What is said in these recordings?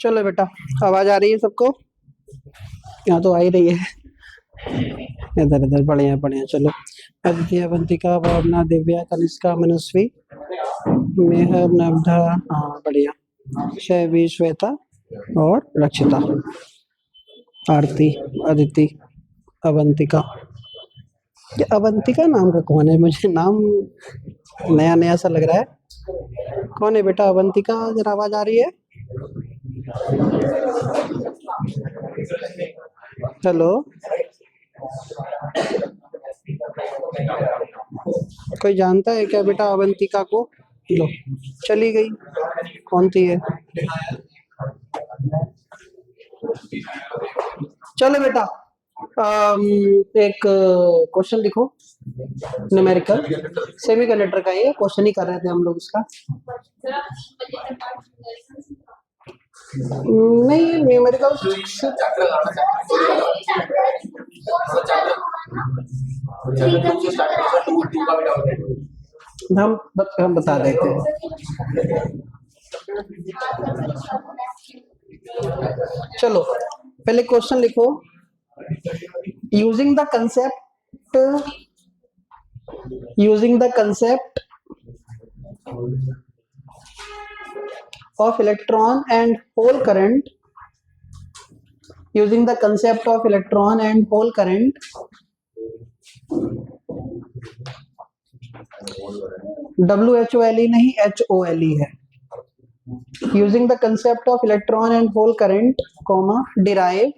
चलो बेटा, आवाज आ रही है सबको? यहाँ तो आ ही रही है। इधर इधर, बढ़िया बढ़िया। चलो, अदिति, अवंतिका, भावना, दिव्या, कनिष्का, मनस्वी, मेहर, नवधा, हाँ बढ़िया, शैवी, श्वेता और रक्षिता, आरती, अदिति, अवंतिका। ये अवंतिका नाम का कौन है? मुझे नाम नया नया सा लग रहा है। कौन है बेटा अवंतिका? जरा आवाज आ रही है? हेलो, कोई जानता है क्या बेटा अवंतिका को? लो, चली गई। कौन थी ये? चलो बेटा, एक क्वेश्चन लिखो, न्यूमेरिकल सेमीकंडक्टर का। ये क्वेश्चन ही कर रहे थे हम लोग इसका। नहीं, न्यूमेरिकल हम बता देते हैं। चलो, पहले क्वेश्चन लिखो। Using the concept of electron and hole current, using the concept of electron and hole current, WHOLE नहीं, HOLE है। using the concept of electron and hole current, comma, derive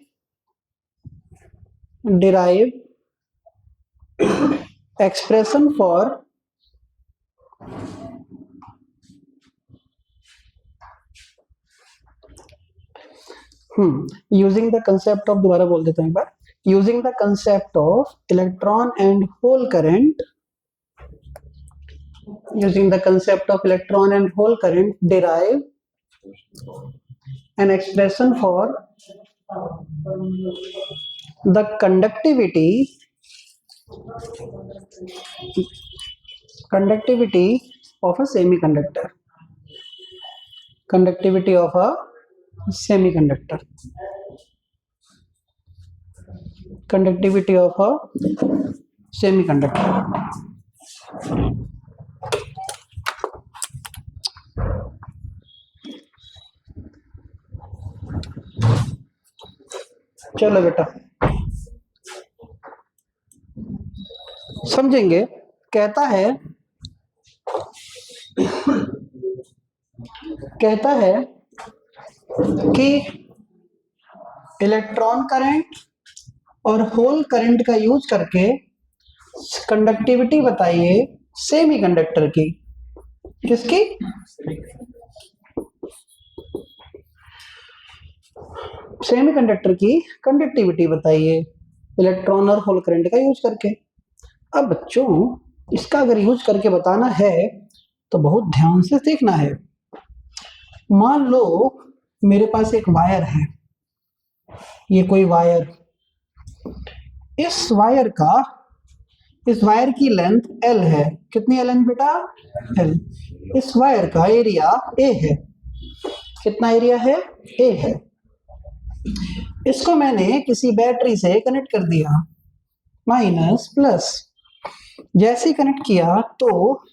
expression for using the concept of, दोबारा बोल देता हूं एक बार। using the concept of electron and hole current, using the concept of electron and hole current, derive an expression for the conductivity of a semiconductor. Conductivity of a semiconductor. Conductivity of a semiconductor. चलो बेटा, समझेंगे। कहता है कि electron current और whole current का use करके conductivity बताइए सेमीकंडक्टर की। किसकी? सेमीकंडक्टर की कंडक्टिविटी बताइए इलेक्ट्रॉन और होल करंट का यूज करके। अब बच्चों, इसका अगर यूज करके बताना है तो बहुत ध्यान से देखना है। मान लो मेरे पास एक वायर है, ये कोई वायर, इस वायर की लेंथ L है। कितनी L बेटा? L। इस वायर का एरिया A है। कितना एरिया है? A है। इसको मैंने किसी बैटरी से कनेक्ट कर दिया, माइनस प्लस। जैसे कनेक्ट किया तो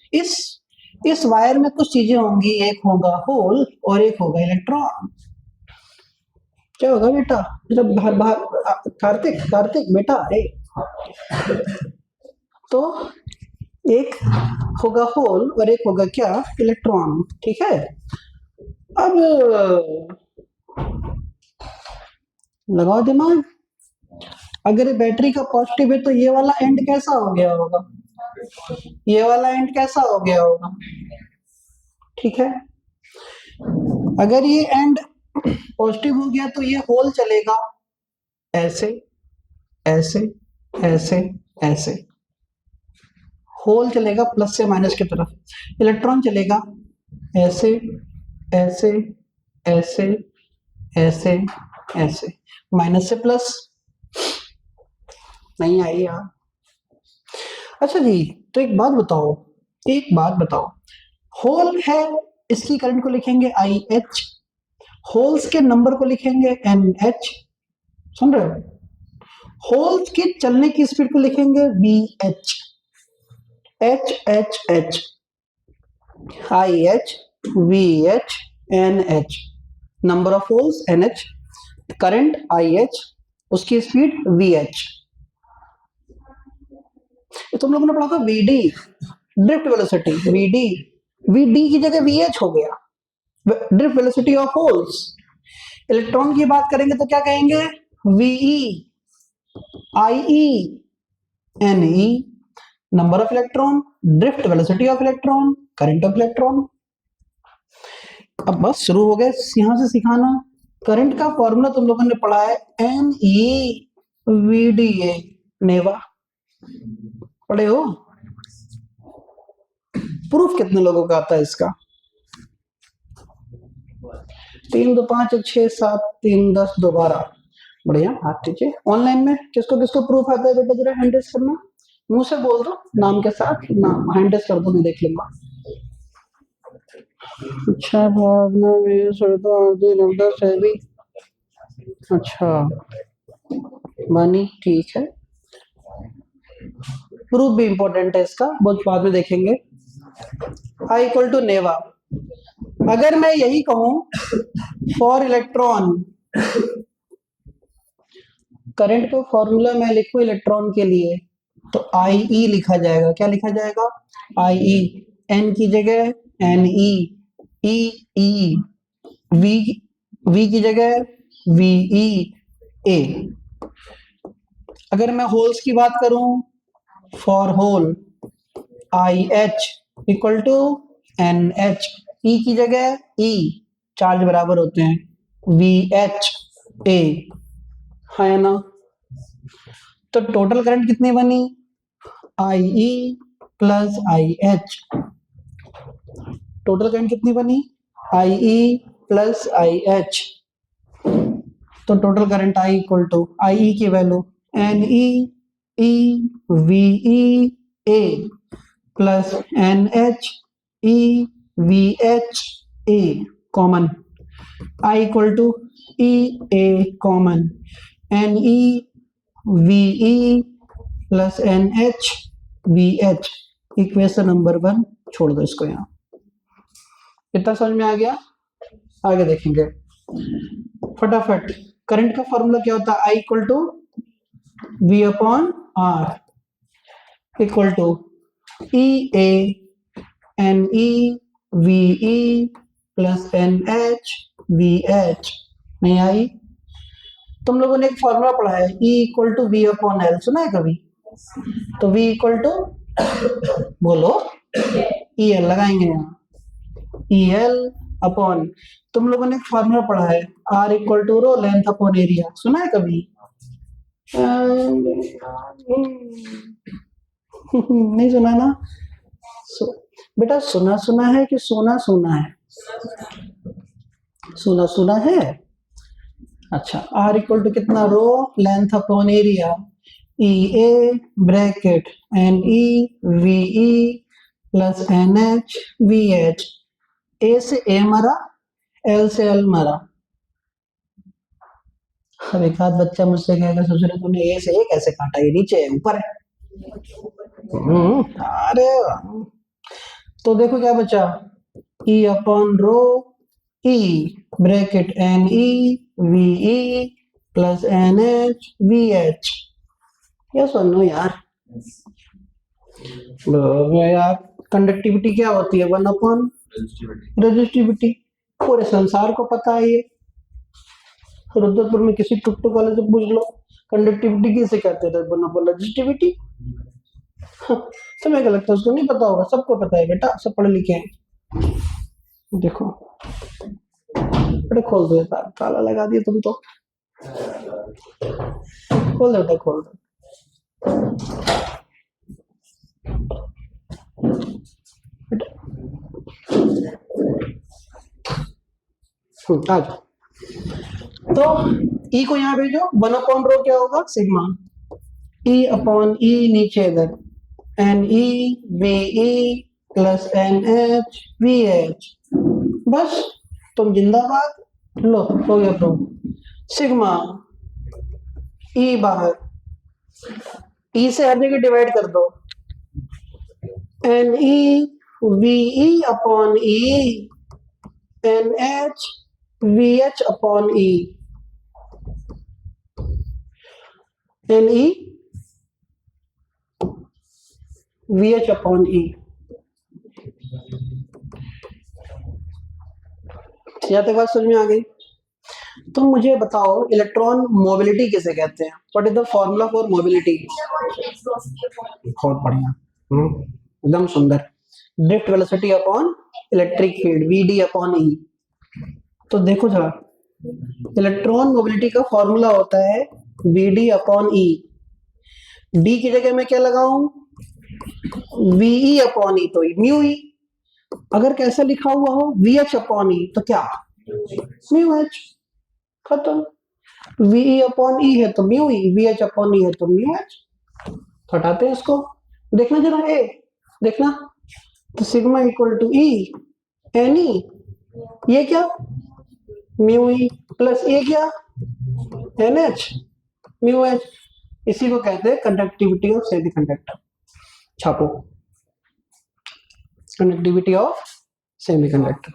इस वायर में कुछ चीजें होंगी, एक होगा होल और एक होगा इलेक्ट्रॉन। क्या होगा बेटा? जब कार्तिक बेटा, तो एक होगा होल और एक होगा क्या? इलेक्ट्रॉन। ठीक है। अब लगाओ दिमाग। अगर ये बैटरी का पॉजिटिव है तो ये वाला एंड कैसा हो गया होगा? ये वाला एंड कैसा हो गया होगा? ठीक है। अगर ये एंड पॉजिटिव हो गया तो ये होल चलेगा ऐसे ऐसे ऐसे ऐसे, होल चलेगा प्लस से माइनस की तरफ। इलेक्ट्रॉन चलेगा ऐसे ऐसे ऐसे ऐसे ऐसे, माइनस से प्लस। नहीं आई यार? अच्छा जी, तो एक बात बताओ, होल है इसकी करंट को लिखेंगे आई एच, होल्स के नंबर को लिखेंगे एन एच, सुन रहे हो, होल्स की चलने की स्पीड को लिखेंगे V H, H H H, I H, V H, N H, number of holes N H, current I H, उसकी स्पीड वी एच। तुम लोगों ने पढ़ा था VD, drift velocity, VD, VD की जगह वीएच हो गया, drift velocity of holes. Electron की बात करेंगे तो क्या कहेंगे, VE, IE, NE, number of electron, drift velocity of electron, current of electron. अब बस शुरू हो गया यहां से सिखाना। करंट का फॉर्मूला तुम लोगों ने पढ़ा है N E V D A, नेवा पढ़े हो। प्रूफ कितने लोगों का आता है इसका, 3 2 5 6 7 3 10 2 12, बढ़िया, हाथ दीजिए। ऑनलाइन में किसको किसको प्रूफ आता है बेटा, जरा हैंड रेज करना, मुंह से बोल दो नाम के साथ, नाम हैंड रेज कर दो, मैं देख लूंगा। अच्छा भावना में सरदा आदि नंदा से भी, अच्छा मानी, ठीक है। प्रूफ भी इंपॉर्टेंट है इसका, बहुत बाद में देखेंगे। आई इक्वल टू नेवा, अगर मैं यही कहूं फॉर इलेक्ट्रॉन, करंट का फॉर्मूला मैं लिखूं इलेक्ट्रॉन के लिए तो आई ई लिखा जाएगा, क्या लिखा जाएगा, आई ई, एन की जगह एन ई, ई वी की जगह वी ई ए। अगर मैं होल्स की बात करूं, for hole I H equal to N H, E की जगह ई, चार्ज बराबर होते हैं, वी एच ए, है ना। तो टोटल करंट कितनी बनी, I E plus I H, total current कितनी बनी, I E plus I H. तो total current I equal to, I E की value N E V E A plus N H E V H A, common, I equal to E A common, N E V E plus N H V H, equation number 1, छोड़ दो इसको यहाँ। इतना समझ में आ गया, आगे देखेंगे फटाफट। करंट का फॉर्मूला क्या होता है, I equal to V upon R equal to E A N E V E plus N H V H. नहीं आई, तुम लोगों ने एक फॉर्मूला पढ़ा है E equal to V upon L, सुना है कभी, तो V इक्वल टू, बोलो, ई एल लगाएंगे यहाँ, ई एल अपॉन, तुम लोगों ने एक फॉर्मूला पढ़ा है R equal to rho length upon area, सुना है कभी, नहीं सुना ना, बेटा सुना सुना है कि सोना सुना है, सुना सुना है। अच्छा, R इक्वल टू कितना, rho length upon area, E A bracket N E V E plus N H V H, A से ए मरा, एल से एल मरा। अब एक आध बच्चा मुझसे कहेगा सोच रहे तूने ए से ए कैसे काटा, ये नीचे है ऊपर है। अरे तो देखो क्या बचा, E upon rho E bracket N E V E plus N H V H. ये सुनो यार, यार कंडक्टिविटी क्या होती है, 1 अपॉन रेजिस्टिविटी, पूरे संसार को पता है ये। रुद्रपुर में किसी टुकटुक वाले से पूछ लो कंडक्टिविटी किसे कहते हैं, 1 अपॉन रेजिस्टिविटी। समय का लगता है उसको नहीं पता होगा, सबको पता है बेटा, सब पढ़े लिखे हैं। देखो बेटा खोल दो, ताला लगा दिया तुम तो, खोल दो बेटा, खोल दो। आ जाओ, तो ई को यहाँ भेजो, 1 अपॉन रो क्या होगा, सिग्मा, ई अपॉन ई नीचे इधर, N E V E plus N H V H, बस तुम जिंदाबाद। लो हो गया प्रूव। सिग्मा ई बाहर, ई से हर जगह डिवाइड कर दो, N E V E upon E, N H V H upon E, N E V H upon E. या तक बात समझ में आ गई? तुम मुझे बताओ इलेक्ट्रॉन मोबिलिटी किसे कहते हैं? What is the formula for mobility? बहुत बढ़िया, एकदम सुंदर। Drift velocity upon electric field, V D upon E. तो देखो जरा, इलेक्ट्रॉन मोबिलिटी का फॉर्मूला होता है वीडी अपॉन ई। डी की जगह मैं क्या लगाऊं? वीई अपॉन ई, तो म्यू ई। अगर कैसा लिखा हुआ हो वी एच अपॉन ई, तो क्या? Mu H. खत्म। वीई अपॉन ई है तो mu E, V H upon ई है तो म्यू एच। हटाते हैं इसको, देखना जरा ए, देखना तो sigma equal to E N E, ये क्या? म्यू ई प्लस ये क्या? N H mu H. इसी को कहते हैं कंडक्टिविटी ऑफ सेमीकंडक्टर। छापो, कंडक्टिविटी ऑफ सेमीकंडक्टर।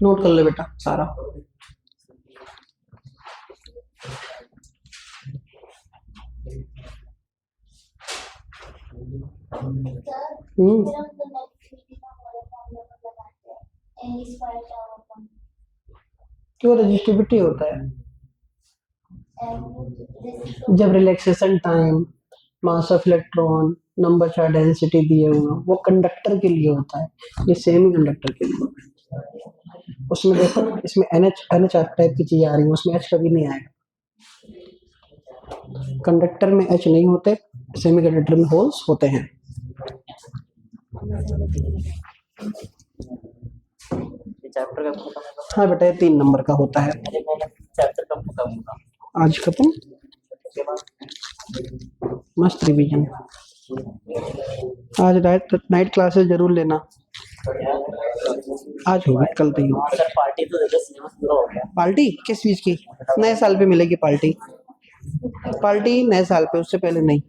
नोट कर ले बेटा सारा। क्यों रेजिस्टिविटी होता है? जब relaxation time, mass of electron, number charge, density दिए हुए, वो कंडक्टर के लिए होता है, ये सेमी कंडक्टर के लिए होता है। उसमें देखो इसमें NH टाइप की चीज आ रही है, उसमें H कभी नहीं आएगा। कंडक्टर में H नहीं होते, सेमी कंडक्टर में होल्स होते हैं। चैप्टर कब खत्म होगा? हाँ बेटा, ये 3 नंबर का होता है। चैप्टर कब खत्म होगा? आज खत्म। मस्त रिवीजन। आज नाइट क्लासेस जरूर लेना। आज होगी, कल नहीं होगी। सर पार्टी तो देखो, सिलेबस पूरा हो गया। पार्टी किस चीज की? नए साल पे मिलेगी पार्टी। पार्टी नए साल पे, उससे पहले नहीं।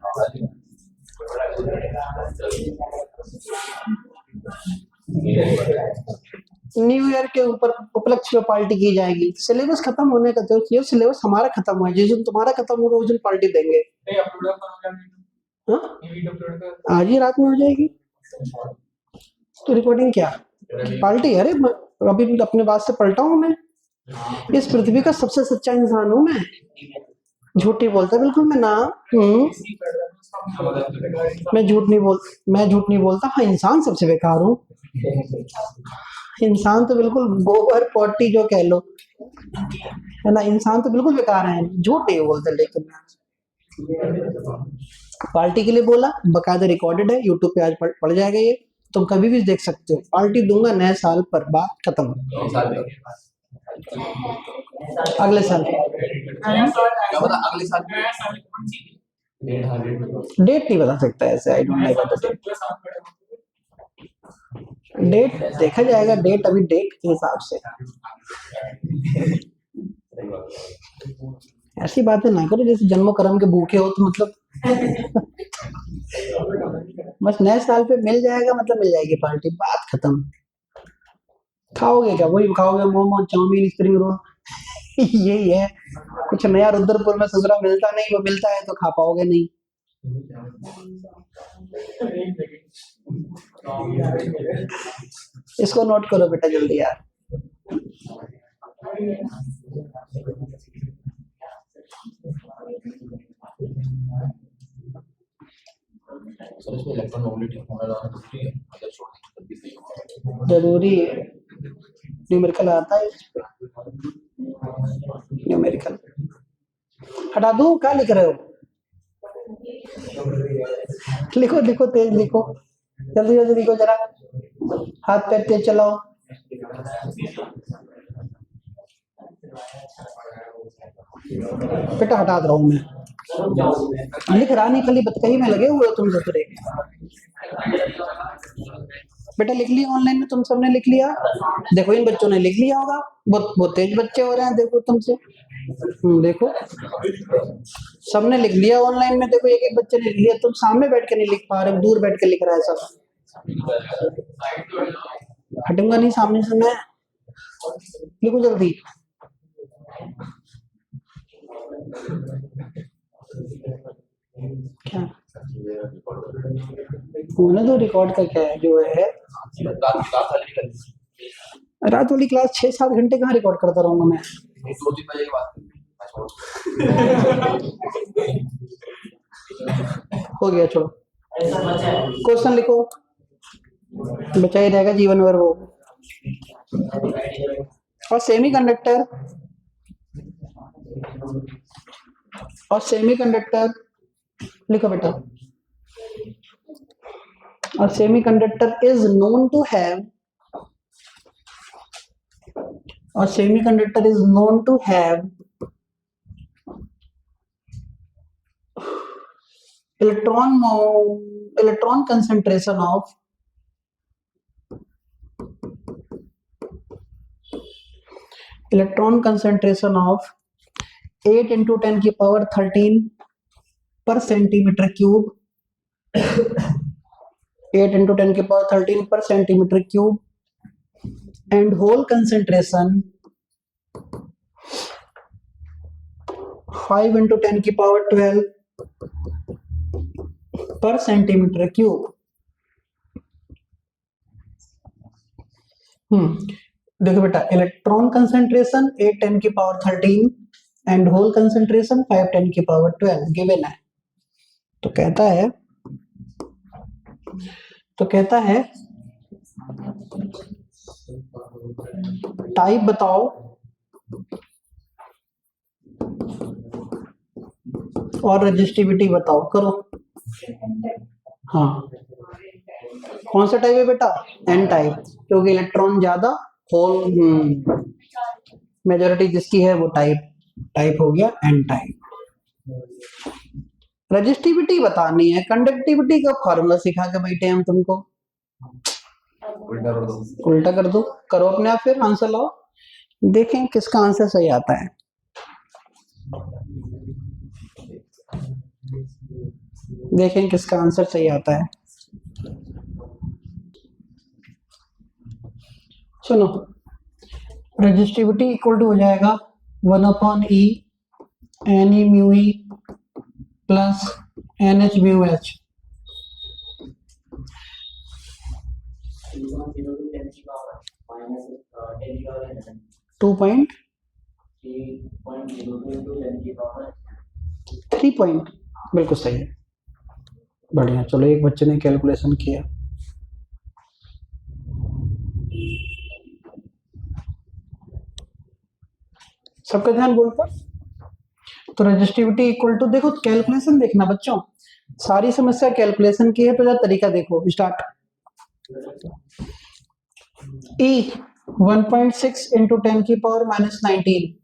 न्यू ईयर के ऊपर उपलक्ष्य में पार्टी की जाएगी। सिलेबस खत्म होने का तो ये सिलेबस हमारा खत्म हुआ है, जिस दिन तुम्हारा खत्म होगा उस दिन पार्टी देंगे। हाँ? आज ही रात में हो जाएगी तो रिकॉर्डिंग क्या पार्टी? अरे अभी अपने बात से पलटा हूं मैं। इस पृथ्वी का सबसे सच्चा इंसान हूं मैं, झूठ नहीं बोलता बिल्कुल मैं ना। मैं झूठ नहीं बोलता। हाँ, इंसान सबसे बेकार हूँ। इंसान तो बिल्कुल गोबर पोटी जो कह लो, है ना, इंसान तो बिल्कुल बेकार है, झूठ नहीं बोलते। लेकिन पार्टी के लिए बोला, बकायदा रिकॉर्डेड है, यूट्यूब पे आज पड़ जाएगा ये, तुम कभी भी देख सकते हो। पार्टी दूंगा नए साल पर, बात खत्म। अगले साल डेट नहीं बता सकता ऐसे, I don't know the date. Date देखा जाएगा, डेट अभी डेट के हिसाब से। ऐसी बातें ना करो जैसे जन्मों कर्म के भूखे हो तो मतलब बस नए साल पे मिल जाएगा, मतलब मिल जाएगी पार्टी, बात खत्म। खाओगे क्या? वही खाओगे, मोमो, चाउमीन, स्प्रिंग रोल, यही है। कुछ नया रुद्रपुर में ससुरा मिलता नहीं, वो मिलता है तो खा पाओगे नहीं। इसको नोट करो बेटा जल्दी यार। जरूरी है, न्यूमेरिकल आता है। न्यूमेरिकल हटा दूं? क्या लिख रहे हो? लिखो लिखो, तेज लिखो, जल्दी जल्दी लिखो जरा, हाथ पैर तेज चलाओ। बेटा हटा रहा हूं मैं, लिख रहा नहीं, खाली बतकही में लगे हुए हो तुम दूसरे। बेटा लिख लिया ऑनलाइन में, तुम सबने लिख लिया? देखो इन बच्चों ने लिख लिया होगा, बहुत तेज बच्चे हो रहे हैं, देखो तुमसे। देखो सबने लिख लिया ऑनलाइन में, देखो एक एक बच्चे ने लिख लिया, तुम सामने बैठ के नहीं लिख पा रहे हो, दूर बैठ के लिख रहा है सब। हटूंगा नहीं सामने से मैं, लिखो जल्दी। क्या होना तो रिकॉर्ड का क्या है जो है, रात वाली क्लास 6-7 घंटे कहाँ रिकॉर्ड करता रहूंगा मैं? 2-3 बजे की बात हो गया छोड़ो, क्वेश्चन लिखो, बचा ही रहेगा जीवन भर वो। और सेमीकंडक्टर लिखो बेटा। और semiconductor is known to have electron concentration of 8 into 10 की power 13 per centimeter cube, 8 into 10 की power 13 per centimeter cube, and whole concentration 5 into 10 की पावर 12 per centimeter cube। देखो बेटा, इलेक्ट्रॉन कंसेंट्रेशन 8 10 की पावर 13 एंड होल कंसेंट्रेशन 5 10 की power 12 given है। तो कहता है टाइप बताओ और रजिस्टिविटी बताओ, करो। हाँ, कौन सा टाइप है बेटा? एन टाइप, क्योंकि इलेक्ट्रॉन ज्यादा, होल मेजॉरिटी जिसकी है वो टाइप हो गया एन टाइप। रजिस्टिविटी बतानी है, कंडक्टिविटी का फॉर्मूला सिखा के बैठे हम तुमको, उल्टा कर दो, करो अपने आप, फिर आंसर लाओ, देखें किसका आंसर सही आता है। देखें किसका आंसर सही आता है। सुनो, रजिस्टिविटी इक्वल टू हो जाएगा 1/E NE mu E plus NH mu H। 2.3 point, बिल्कुल सही है, बढ़िया। चलो एक बच्चे ने कैलकुलेशन किया। सबका ध्यान बोल पर। तो रजिस्टिविटी इक्वल टू, देखो कैलकुलेशन देखना बच्चों, सारी समस्या कैलकुलेशन की है, तो जरा तरीका देखो। स्टार्ट। E 1.6 इंटू 10 की पावर -19।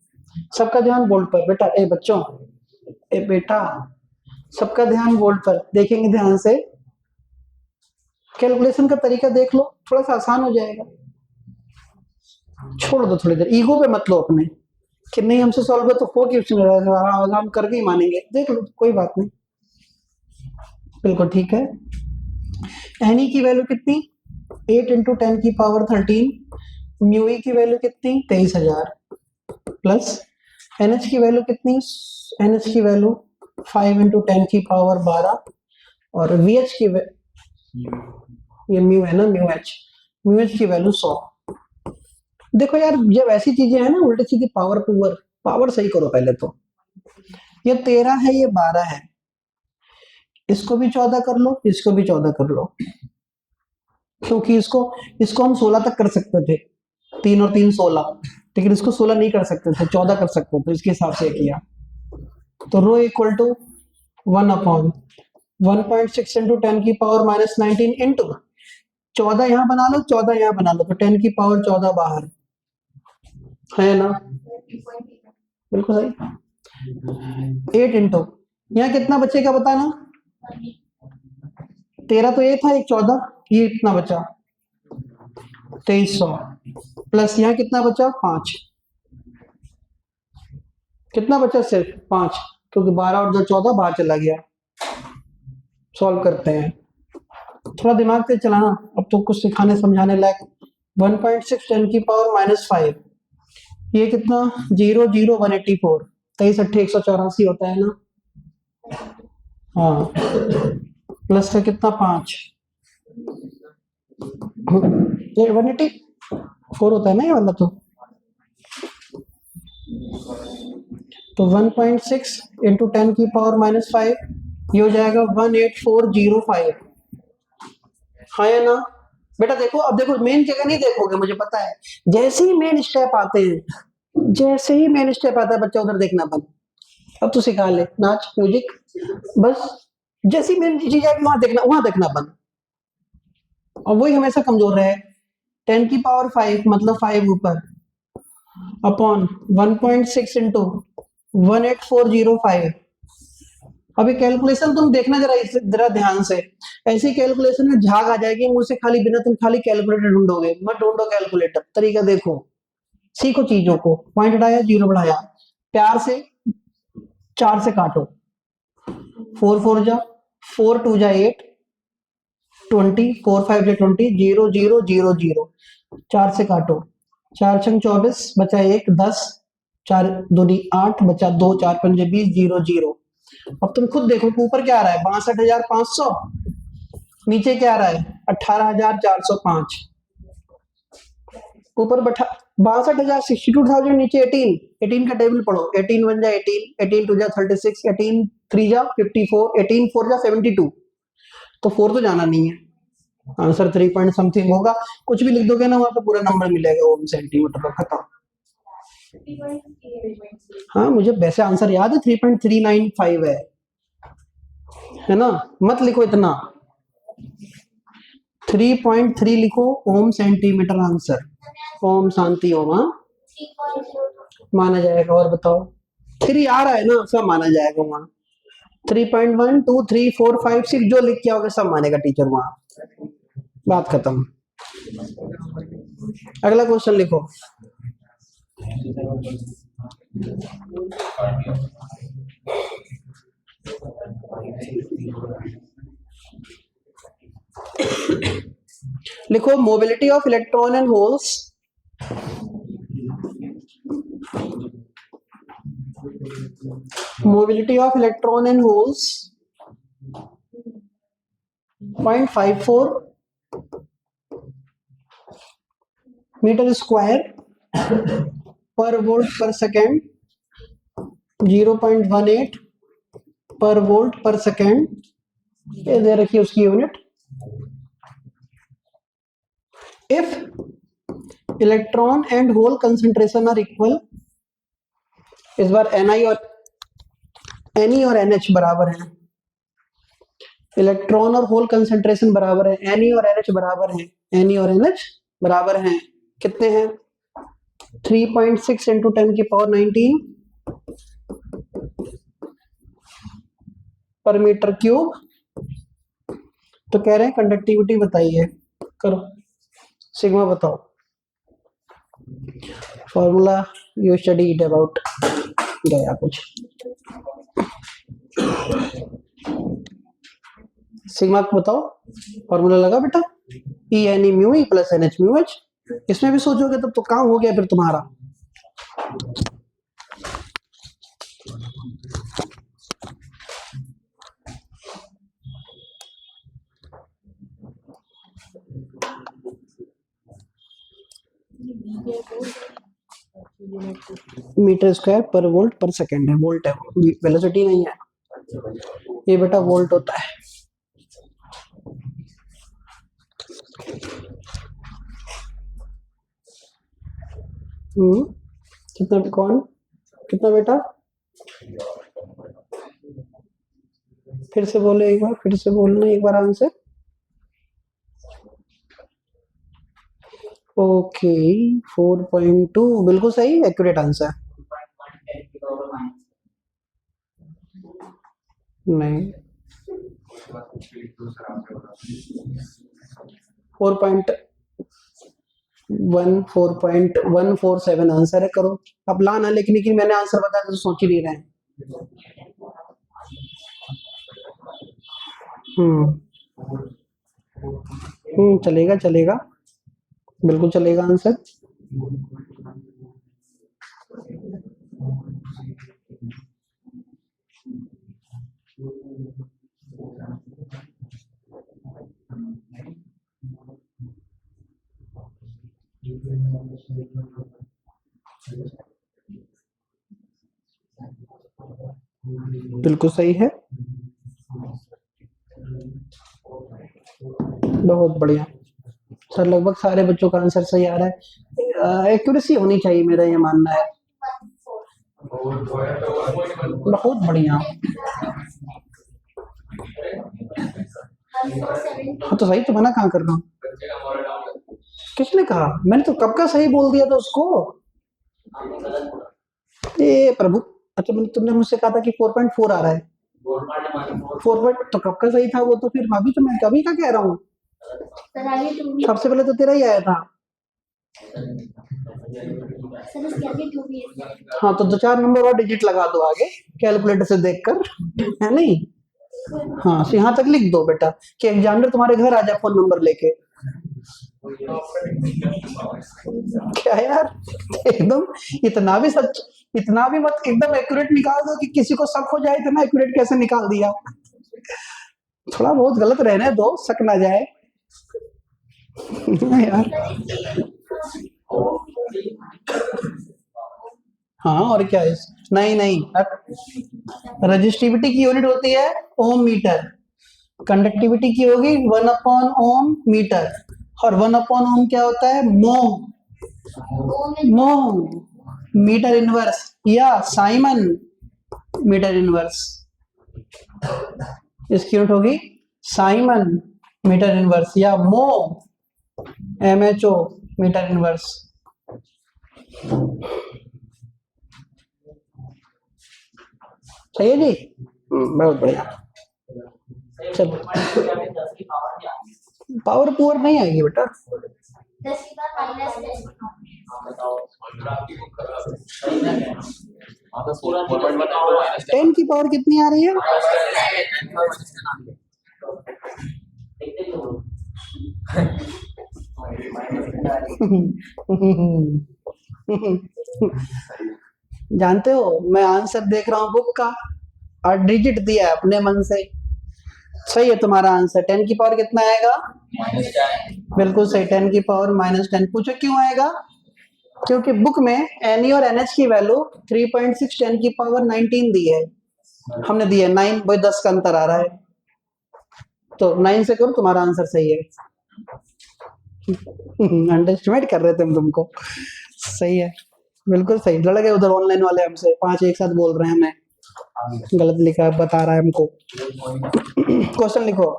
सबका ध्यान बोल्ड पर बेटा, ए बच्चों, ए बेटा, सबका ध्यान बोल्ड पर, देखेंगे ध्यान से, कैलकुलेशन का तरीका देख लो, थोड़ा सा आसान हो जाएगा। छोड़ दो थोड़ी देर, ईगो पे मत लो अपने कि नहीं हमसे सॉल्व हो तो हो क्वेश्चन, हम करके ही मानेंगे, देख लो कोई बात नहीं, बिल्कुल ठीक है। एनी की वैल्यू कितनी? 8 इंटू 10 की पावर 13। म्यू ई की वैल्यू कितनी? 23,000 प्लस एनएच की वैल्यू कितनी? एनएच की वैल्यू 5 इंटू 10 की पावर 12 और वीएच की ये म्यू है ना, म्यू एच की वैल्यू 100। देखो यार, जब ऐसी चीजें हैं ना उल्टी सीधी पावर सही करो पहले तो। ये 13 है, ये 12 है, इसको भी 14 कर लो, इसको भी 14 कर लो, क्योंकि इसको हम 16 तक कर सकते थे, 3 और 3 16, लेकिन इसको 16 नहीं कर सकते थे, 14 कर सकते थे, इसके हिसाब से किया। तो रो इक्वल टू 1/1.6 इंटू 10 की पावर -19 इंटू 14 यहाँ बना लो, 14 यहाँ बना लो, तो 10 की पावर 14 बाहर है ना, बिल्कुल सही। 8 इंटू यहाँ कितना बचेगा बताना? 13 तो ये था, एक 14, ये इतना बचा, 2300 प्लस यहाँ कितना बचा 5, कितना बचा सिर्फ 5, क्योंकि 12 और 2 14 बाहर चला गया। सॉल्व करते हैं, थोड़ा दिमाग से चलाना, अब तो कुछ सिखाने समझाने लायक। 1.6 10⁻⁻5 ये कितना 0 0 184, 23 8 184 होता है ना, हाँ, प्लस का कितना 5, ये 184 होता है ना ये वाला, तो 1.6 इंटू 10⁻⁻5 ये हो जाएगा 18405। हाँ या ना बेटा? देखो, अब देखो मेन जगह नहीं देखोगे, मुझे पता है, जैसे ही मेन स्टेप आते हैं, जैसे ही मेन स्टेप आता है बच्चा उधर देखना बंद। अब तो सिखा ले नाच म्यूजिक, बस जैसी मेन चीज है वहां देखना बंद। और वही हमेशा कमजोर रहे। 10⁻5 मतलब 5 ऊपर अपॉन 1.6 इंटू 18405। अभी कैलकुलेशन तुम देखना जरा ध्यान से, ऐसी कैलकुलेशन में झाग आ जाएगी मुंह से, खाली बिना तुम खाली कैलकुलेटर ढूंढोगे, मत ढूंढो कैलकुलेटर, तरीका देखो, सीखो चीजों को। पॉइंट हटाया, जीरो बढ़ाया, प्यार से 4 से काटो, 4 4 जा 4 2 जा 8 20 4 5 जा 20 0 0 0 0, 4 से काटो, 4 छंग 24 बचा 1 10, 4 दूनी 8 बचा 2, 4 पंजे 20 0 0। अब तुम खुद देखो कि ऊपर क्या आ रहा है 62,500, नीचे क्या आ रहा है 18,405। ऊपर बैठा 62,000 62,000, नीचे 18 का टेबल पढ़ो, 18 1 जा 18, 18 2 जा 36, 18 3 जा 54, 18 4 जा 72, तो 4 तो जाना नहीं है, आंसर 3 पॉइंट समथिंग होगा। कुछ भी लिख दोगे ना वहां पे पूरा नंबर मिलेगा ओम सेंटीमीटर का, खत्म। हाँ मुझे वैसे आंसर याद है 3.395 है ना, मत लिखो इतना, 3.3 लिखो ओम सेंटीमीटर आंसर, ओम शांति ओम, माना जाएगा। और बताओ 3 आ रहा है ना, सब माना जाएगा वहां। 3.1 2 3 4 5 6 जो लिख के आओगे सब मानेगा टीचर वहां, बात खत्म। अगला क्वेश्चन लिखो। लिखो mobility of electron and holes mobility of electron and holes 0.54 meter square per volt per second, 0.18 per volt per second, ये दे रखी है उसकी unit. If electron and hole concentration are equal, इस बार Ni और NH बराबर है, इलेक्ट्रॉन और होल कंसंट्रेशन बराबर है, Ni और NH बराबर है, Ni और NH बराबर हैं, कितने हैं 3.6 इंटू 10⁻19 पर मीटर क्यूब। तो कह रहे हैं कंडक्टिविटी बताइए, करो सिग्मा बताओ, फॉर्मूला यू स्टडीड अबाउट, गया कुछ सिग्मा को बताओ, फॉर्मूला लगा बेटा, E N E mu E plus N H mu H. इसमें भी सोचोगे तब तो काम हो गया फिर तुम्हारा। Metre square per volt per second है, वोल्ट है, वेलोसिटी नहीं है, ये बेटा वोल्ट होता है। कितना कौन कितना बेटा, फिर से बोले एक बार, फिर से बोलना एक बार आंसर। ओके 4.2 बिल्कुल सही एक्यूरेट आंसर। नहीं 4. 14.147 आंसर है। करो अब लाना, लेकिन कि मैंने आंसर बताया तो सोच ही नहीं रहे हैं। चलेगा चलेगा, बिल्कुल चलेगा आंसर। बिल्कुल सही है, बहुत बढ़िया सर। लगभग सारे बच्चों का आंसर सही आ रहा है। एक्यूरेसी होनी चाहिए, मेरा ये मानना है। बहुत बढ़िया। हाँ तो सही तो मना कहाँ कर रहा हूँ? किसने कहा? मैंने तो कब का सही बोल दिया था उसको। ए प्रभु, अच्छा मैंने, तुमने मुझसे कहा था कि 4.4 आ रहा है। 4 तो कब का सही था वो? तो फिर अभी तो मैं कभी का कह रहा हूँ। सबसे पहले तो तेरा ही आया था। हाँ तो 2-4 नंबर और डिजिट लगा दो आगे कैलकुलेटर से देखकर, है नहीं? हाँ तो यहाँ तक लिख दो बेटा कि एग्जामिनर तुम्हारे घर आ जाए फोन नंबर लेके। क्या यार, एकदम इतना भी सच, इतना भी मत, एकदम एक्यूरेट निकाल दो कि किसी को शक हो जाए। इतना एक्यूरेट कैसे निकाल दिया? थोड़ा बहुत गलत रहने दो, शक ना जाए। यार हाँ और क्या है? नहीं नहीं, रजिस्टिविटी की यूनिट होती है ओम मीटर, कंडक्टिविटी की होगी 1/ओम मीटर, और 1/ओम क्या होता है? मोम। मोम मीटर इनवर्स या साइमन मीटर इनवर्स, इसकी यूनिट होगी साइमन मीटर इनवर्स या मोम MHO मीटर इनवर्स। सही है जी, बहुत बढ़िया। चलो पावर पुअर नहीं आएगी बेटा। 10 की पावर कितनी आ रही है? जानते हो, मैं आंसर देख रहा हूँ बुक का और डिजिट दिया है अपने मन से। सही है तुम्हारा आंसर। 10 की पावर कितना आएगा? बिल्कुल सही, 10 की पावर -10। पूछो क्यों आएगा? क्योंकि बुक में NE और NH की वैल्यू 3.6 10 की पावर 19 दी है, हमने दी है 9, वही 10 का अंतर आ रहा है, तो 9 से करो, तुम्हारा आंसर सही है। अंडरस्टिमेट कर रहे थे हम तुमको। सही है, बिल्कुल सही। लड़ गए उधर ऑनलाइन वाले हमसे, 5 एक साथ बोल रहे हैं हमें, गलत लिखा है, बता रहा है हमको। क्वेश्चन लिखो।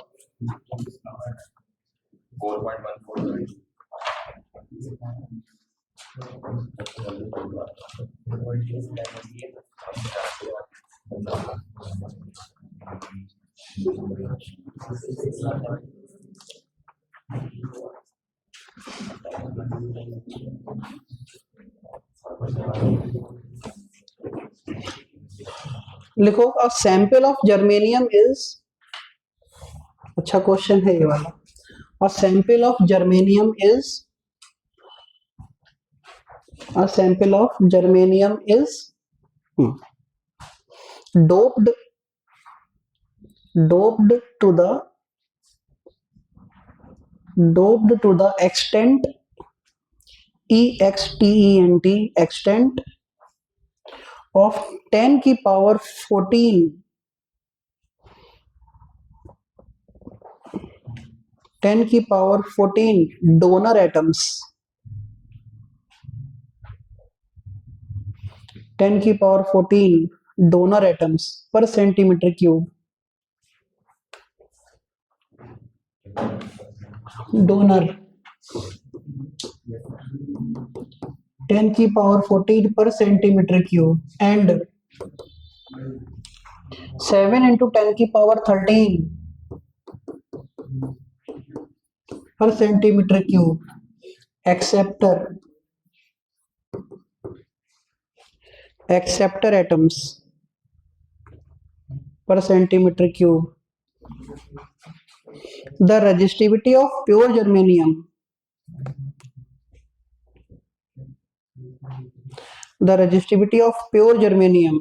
लिखो, a sample of germanium is, अच्छा क्वेश्चन है ये वाला। A sample of germanium is, a sample of germanium is doped to the extent extent of 10 की पावर 14 10 की पावर 14 डोनर एटम्स, 10 की पावर 14 डोनर एटम्स पर सेंटीमीटर क्यूब। डोनर 10 की power 14 पर सेंटीमीटर क्यूब एंड 7 into 10 की power 13 पर centimetre cube acceptor atoms per centimeter cube. The resistivity of pure germanium. The resistivity of pure germanium.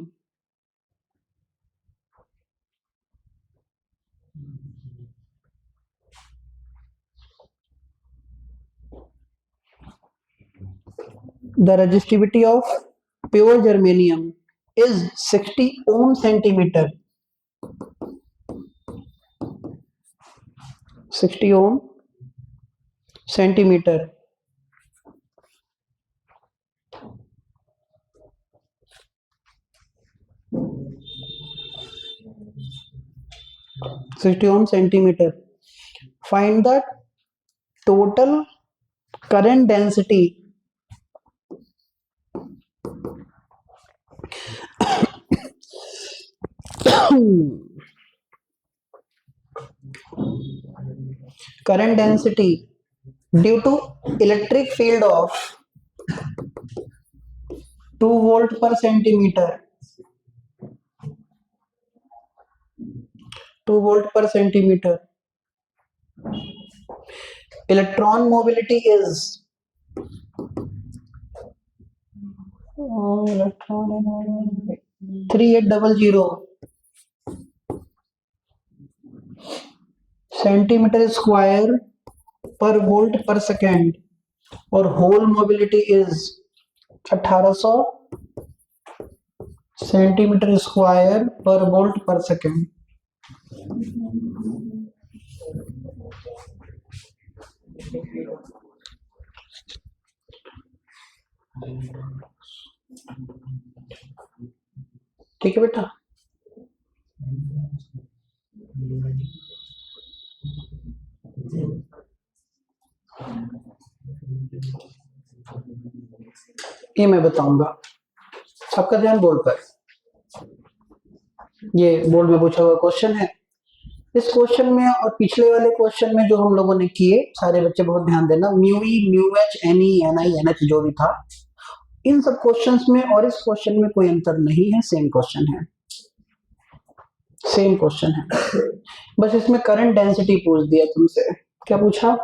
The resistivity of pure germanium is 60 ohm centimeter. 60 ohm centimeter. Find the total current density current density due to electric field of 2 volt per centimeter. 2 volt per centimeter. Electron mobility is 3800 centimeter square per volt per second और hole mobility is 1800 centimetre square per volt per second. ठीक है बेटा. ये मैं बताऊंगा. सबका ध्यान board पर. ये बोर्ड में पूछा हुआ क्वेश्चन है. इस क्वेश्चन में और पिछले वाले क्वेश्चन में जो हम लोगों ने किए, सारे बच्चे बहुत ध्यान देना. Mu E, mu H, N E, N I, N H जो भी था, इन सब क्वेश्चंस में और इस क्वेश्चन में कोई अंतर नहीं है. सेम क्वेश्चन है. सेम क्वेश्चन है. बस इसमें करंट डेंसिटी पूछ दिया तुमसे. क्या पूछा?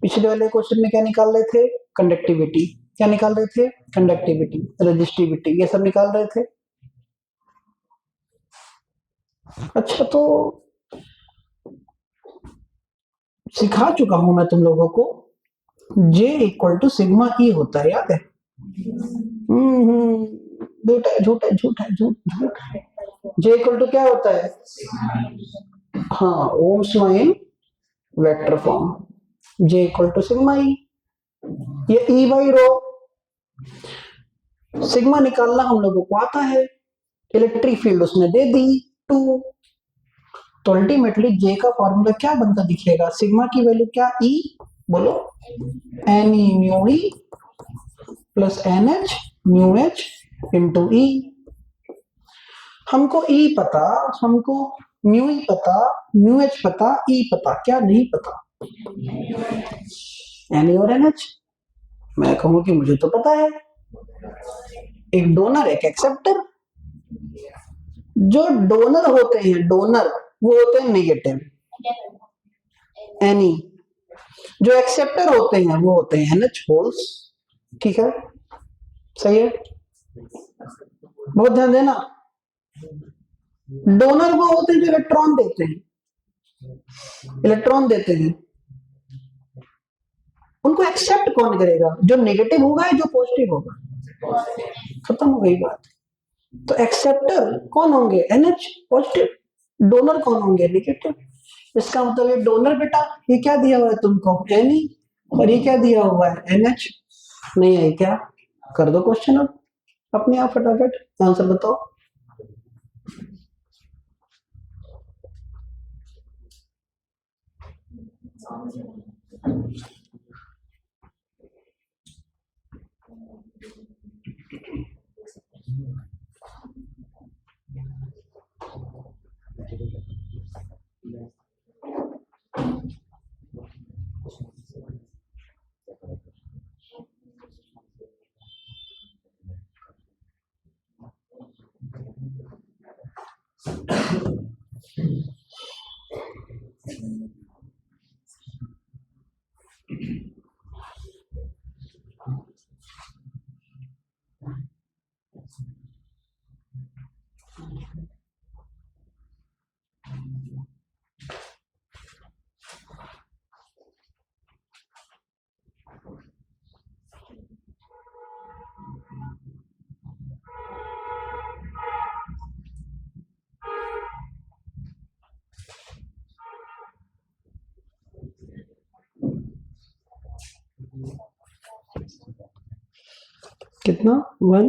पिछले वाले क्वेश्चन में क्या निकाल रहे थे? कंडक्टिविटी. क्या निकाल रहे थे? कंडक्टिविटी, रेजिस्टिविटी, ये सब निकाल रहे थे. अच्छा, तो सिखा चुका हूं मैं तुम लोगों को. J equal to sigma E होता है, याद है? झूठ है, झूठ है, झूठ है, झूठ. J इक्वल टू क्या होता है? हाँ, Ohm's law in vector form. J equal to sigma E. ये ई बाई रो. सिग्मा निकालना हम लोगों को आता है. इलेक्ट्रिक फील्ड उसने दे दी 2. तो अल्टीमेटली J का फॉर्मूला क्या बनता दिखेगा? सिग्मा की वैल्यू क्या? E. बोलो. N E mu E plus N H mu H into E. हमको E पता, हमको म्यू ई पता, म्यू एच पता, E पता. क्या नहीं पता? एन ई और एन एच. मैं कहूं कि मुझे तो पता है. एक डोनर, एक एक्सेप्टर. जो डोनर होते हैं, डोनर वो होते हैं नेगेटिव, एनी. जो एक्सेप्टर होते हैं वो होते हैं एनएच होल्स. ठीक है, सही है. बहुत ध्यान देना. डोनर वो होते हैं जो इलेक्ट्रॉन देते हैं. इलेक्ट्रॉन देते हैं. उनको एक्सेप्ट कौन करेगा? जो नेगेटिव होगा या जो पॉजिटिव होगा? खत्म हो गई बात. तो एक्सेप्टर कौन होंगे? NH, positive. डोनर कौन होंगे? नेगेटिव. इसका मतलब ये डोनर बेटा, ये क्या दिया हुआ है तुमको? एनी. और ये क्या दिया हुआ है? एनएच. नहीं आई क्या? कर दो क्वेश्चन अब अपने आप फटाफट. आंसर बताओ. कितना 1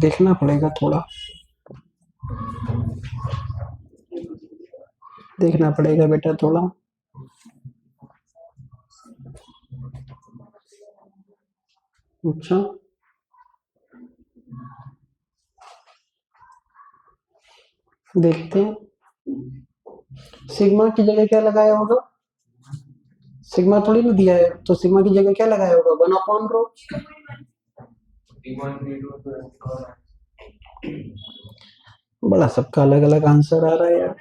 देखना पड़ेगा थोड़ा, देखना पड़ेगा बेटा थोड़ा। अच्छा देखते हैं, सिग्मा की जगह क्या लगाया होगा, सिग्मा थोड़ी ना दिया है, तो सिग्मा की जगह क्या लगाया होगा 1/रो। बड़ा सबका अलग अलग आंसर आ रहा है यार,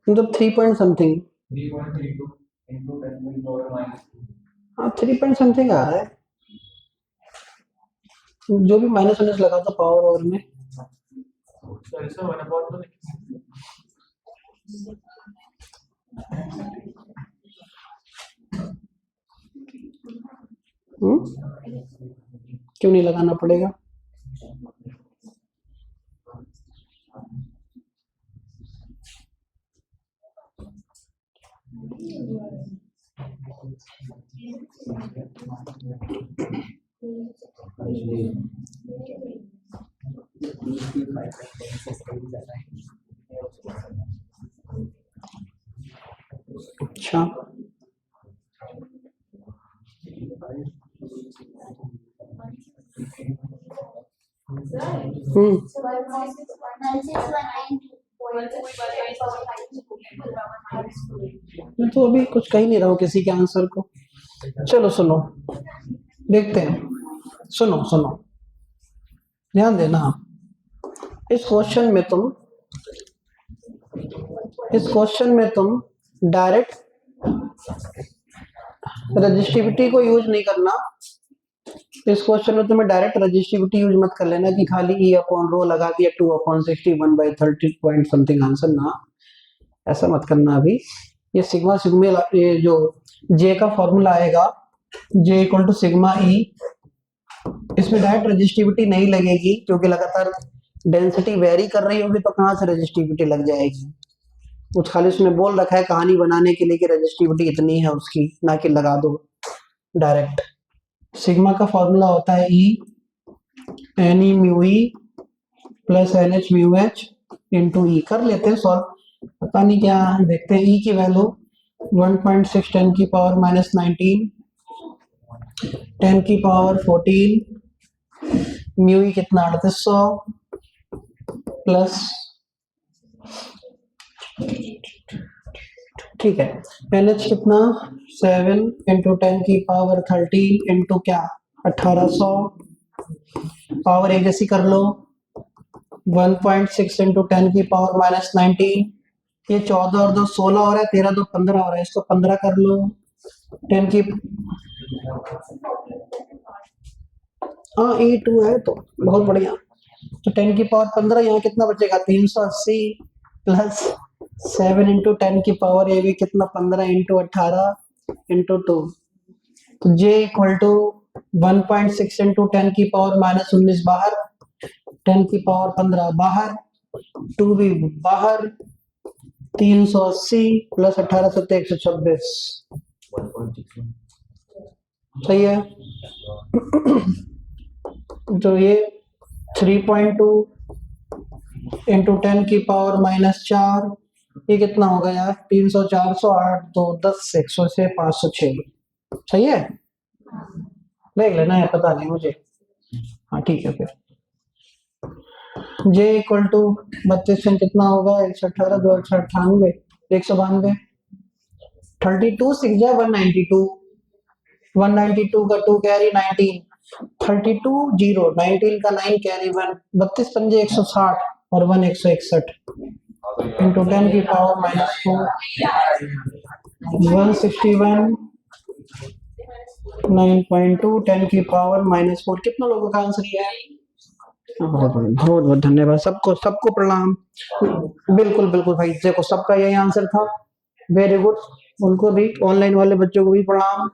मतलब 3 पॉइंट समथिंग, हाँ 3 पॉइंट समथिंग आ रहा है, जो भी माइनस माइनस लगा था पावर और में। क्यों नहीं लगाना पड़ेगा, अच्छा मैं तो अभी कुछ कह ही नहीं रहा हूँ किसी के आंसर को। चलो सुनो देखते हैं, सुनो सुनो ध्यान देना, इस क्वेश्चन में तुम डायरेक्ट रजिस्टिविटी को यूज नहीं करना, इस क्वेश्चन में तुम्हें डायरेक्ट रजिस्टिविटी यूज मत कर लेना कि खाली E/रो लगा दिया 2/60 पॉइंट समथिंग आंसर ना, ऐसा मत करना। अभी ये सिग्मा सिग्मा, ये जो J का फॉर्मूला आएगा J equal to sigma E, इसमें डायरेक्ट रजिस्टिविटी नहीं लगेगी क्योंकि लगातार डेंसिटी वेरी कर रही होगी, तो कहाँ से रजिस्टिविटी लग जाएगी, कुछ खाली उसने बोल रखा है कहानी बनाने के लिए कि रजिस्टिविटी इतनी है उसकी, ना कि लगा दो डायरेक्ट। सिग्मा का फॉर्मूला होता है E NE mu E plus NH mu H into E। कर लेते हैं सॉल्व, पता नहीं क्या देखते हैं। E की वैल्यू 1.6 10 की पावर माइनस 19, 10 की पावर 14, म्यू E कितना 3800 प्लस, ठीक है, NH कितना 7 इंटू 10 की पावर 13 इंटू क्या 1800, पावर एक जैसी कर लो, 1.6 इंटू 10 की पावर माइनस 19, ये 14 और 2 16 हो रहा है, 13 2 15 हो रहा है, इसको 15 कर लो, 10 की हाँ E2 है तो बहुत बढ़िया, तो 10 की पावर 15, यहाँ कितना बचेगा 380 प्लस 7 इंटू 10 की पावर ये भी कितना 15 इंटू 18 इंटू 2, तो J इक्वल टू 1.6 इंटू 10 की पावर माइनस 19 बाहर, 10 की पावर 15 बाहर, 2 भी बाहर, 380 प्लस 18 सत्ते 126, सही है। तो ये 3.2 इंटू 10 की पावर माइनस 4, ये कितना होगा यार 300 400 8 2 10 100 से 506, सही है, देख लेना है पता नहीं मुझे, हाँ ठीक है। फिर J इक्वल टू 32 कितना होगा 118 2 98 192, 32 6 192, 192 का 2 कैरी 19, 32 0, 19 का 9 कैरी 1, 32 पंजे 160 और 1 161 इंटू 10 की पावर -4, 161 9.2 10 की पावर -4। कितना लोगों का आंसर ये है? बहुत बहुत धन्यवाद सबको, सबको प्रणाम। बिल्कुल बिल्कुल भाई, देखो सबका यही आंसर था, वेरी गुड। उनको भी, ऑनलाइन वाले बच्चों को भी प्रणाम,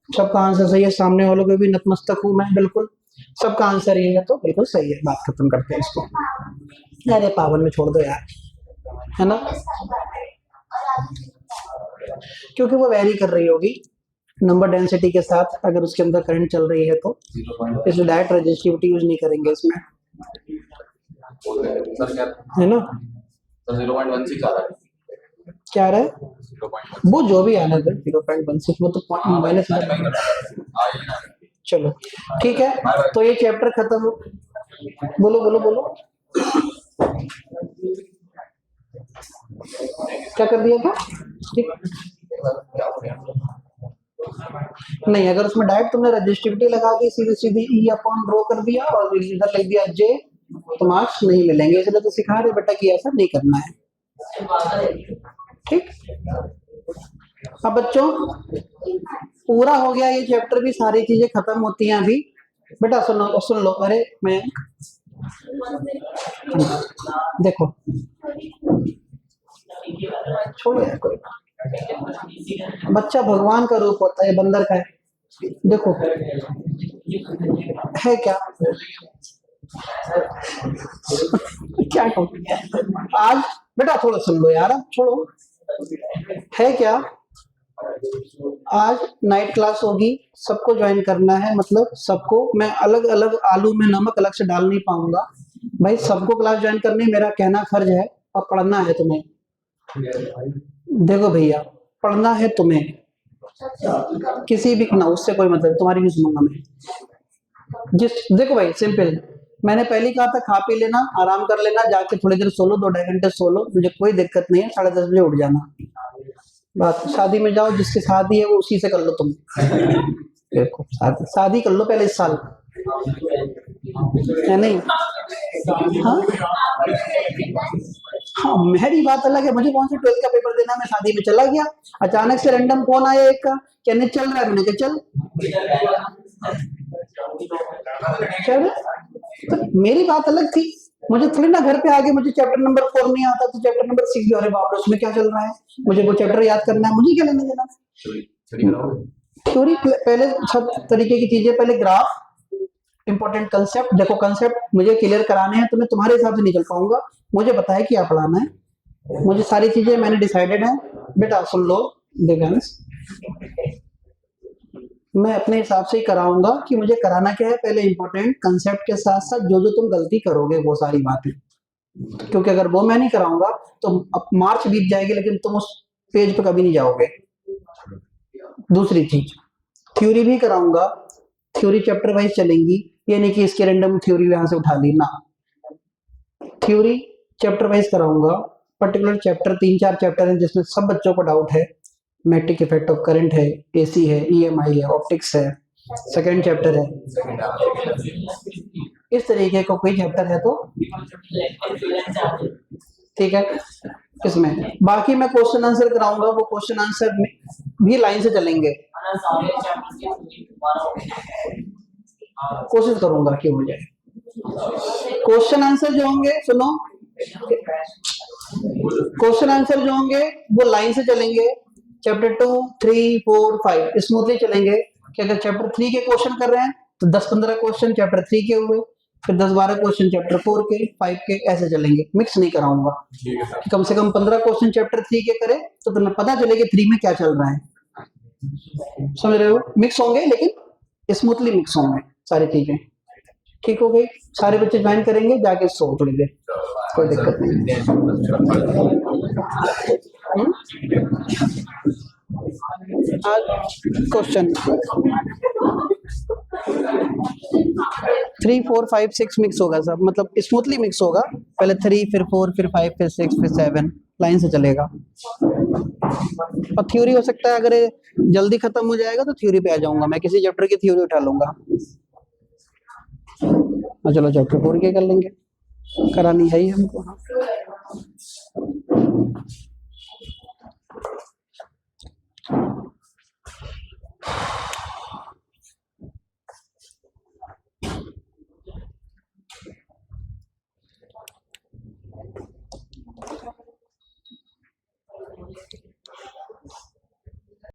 सबका आंसर सही है। सामने वालों को भी नतमस्तक हूँ मैं, बिल्कुल सबका आंसर ये है तो बिल्कुल सही है। बात खत्म करते हैं इसको, अरे पावर में छोड़ दो यार, है ना, क्योंकि वो वेरी कर रही होगी नंबर डेंसिटी के साथ। अगर उसके अंदर करंट चल रही है तो इसमें डायरेक्ट रेजिस्टिविटी यूज नहीं करेंगे इसमें, है ना। 0.16 आ रहा है। क्या रहा है? वो जो भी आना था 0.16, वो तो माइनस। चलो ठीक है, तो ये चैप्टर खत्म। बोलो बोलो बोलो, क्या कर दिया था? ठीक नहीं, अगर उसमें डायरेक्ट तुमने रजिस्टिविटी लगा दी, सीधी सीधी ई अपॉन रो कर दिया और इधर लिख दिया जे, तो मार्क्स नहीं मिलेंगे। इसलिए तो सिखा रहे बेटा कि ऐसा नहीं करना है, ठीक। अब बच्चों पूरा हो गया ये चैप्टर भी, सारी चीजें खत्म होती हैं अभी। बेटा सुनो, सुन लो। अरे मैं देखो, छोड़ो यार, कोई बच्चा भगवान का रूप होता है, बंदर का है। देखो है क्या क्या कहूँ आज, बेटा थोड़ा सुन लो यार, अब छोड़ो। है क्या, आज नाइट क्लास होगी, सबको ज्वाइन करना है। मतलब सबको, मैं अलग अलग आलू में नमक अलग से डाल नहीं पाऊंगा भाई, सबको क्लास ज्वाइन करनी मेरा कहना फर्ज है। और पढ़ना है तुम्हें, देखो भैया पढ़ना है तुम्हें, किसी भी ना, उससे कोई मतलब, तुम्हारी नहीं सुनूंगा मैं। जिस देखो भाई सिंपल, मैंने पहले कहा था खा पी लेना, आराम कर लेना, जाके थोड़ी देर सो लो, 2-2.5 घंटे सो लो, मुझे कोई दिक्कत नहीं है। 10:30 बजे उठ जाना। बात शादी में जाओ, जिसकी शादी है वो उसी से कर लो तुम। देखो शादी कर लो पहले इस साल, है नहीं? हाँ हाँ, मेरी बात अलग है, मुझे कौन सी 12th का पेपर देना, मैं शादी में चला गया, अचानक से रैंडम फोन आया एक का, कहने चल रहा है, मैंने कहा चल। चल तो मेरी बात अलग थी, मुझे थोड़ी ना घर पे आके मुझे चैप्टर नंबर 4 नहीं आता तो चैप्टर नंबर 6, अरे बाप रे उसमें क्या चल रहा है, मुझे वो चैप्टर याद करना है, मुझे क्या लेने देना। थ्योरी पहले सब तरीके की चीजें, पहले ग्राफ, इंपॉर्टेंट कंसेप्ट। देखो कंसेप्ट मुझे क्लियर कराने हैं, तो मैं तुम्हारे हिसाब से नहीं चल पाऊंगा, मुझे पता है क्या पढ़ाना है, मुझे सारी चीजें मैंने डिसाइडेड है। बेटा सुन लो दिव्यांश, मैं अपने हिसाब से ही कराऊंगा कि मुझे कराना क्या है। पहले इंपॉर्टेंट कंसेप्ट के साथ साथ जो जो तुम गलती करोगे वो सारी बातें, क्योंकि अगर वो मैं नहीं कराऊंगा तो अब मार्च बीत जाएगी, लेकिन तुम उस पेज पे कभी नहीं जाओगे। दूसरी चीज, थ्योरी भी कराऊंगा, थ्योरी चैप्टर वाइज चलेंगी, ये नहीं कि इसके रैंडम थ्योरी यहां से उठा ली ना, थ्योरी चैप्टर वाइज कराऊंगा। पर्टिकुलर चैप्टर 3-4 चैप्टर हैं जिसमें सब बच्चों को डाउट है, मैट्रिक इफेक्ट ऑफ करंट है, एसी है, ईएमआई है, ऑप्टिक्स है, सेकंड चैप्टर है, इस तरीके का कोई चैप्टर है तो ठीक है इसमें। बाकी मैं क्वेश्चन आंसर कराऊंगा, वो क्वेश्चन आंसर भी लाइन से चलेंगे, कोशिश करूंगा कि हो जाए। क्वेश्चन आंसर जो होंगे, सुनो, क्वेश्चन आंसर जो होंगे वो लाइन से चलेंगे, चैप्टर 2, 3, 4, 5 स्मूथली चलेंगे। कि अगर चैप्टर 3 के क्वेश्चन कर रहे हैं तो 10-15 क्वेश्चन चैप्टर 3 के हुए, फिर 10-12 क्वेश्चन चैप्टर 4 के, 5 के, ऐसे चलेंगे, मिक्स नहीं कराऊंगा। कम से कम 15 क्वेश्चन चैप्टर 3 के करे तो तुम्हें पता चले कि 3 में क्या चल रहा है, समझ रहे हो? मिक्स होंगे लेकिन स्मूथली मिक्स होंगे सारी चीजें, ठीक हो गई। सारे बच्चे ज्वाइन करेंगे, जाके सो थोड़ी देर, कोई दिक्कत नहीं। आज क्वेश्चन 3 4 5 6 मिक्स होगा सब, मतलब स्मूथली मिक्स होगा, पहले 3 फिर 4 फिर 5 फिर 6 फिर 7 लाइन से चलेगा। और थ्योरी हो सकता है अगर ये जल्दी खत्म हो जाएगा तो थ्योरी पे आ जाऊंगा मैं, किसी चैप्टर की थ्योरी उठा लूंगा। चलो चैप्टर 4 के कर लेंगे, करानी है ही हमको।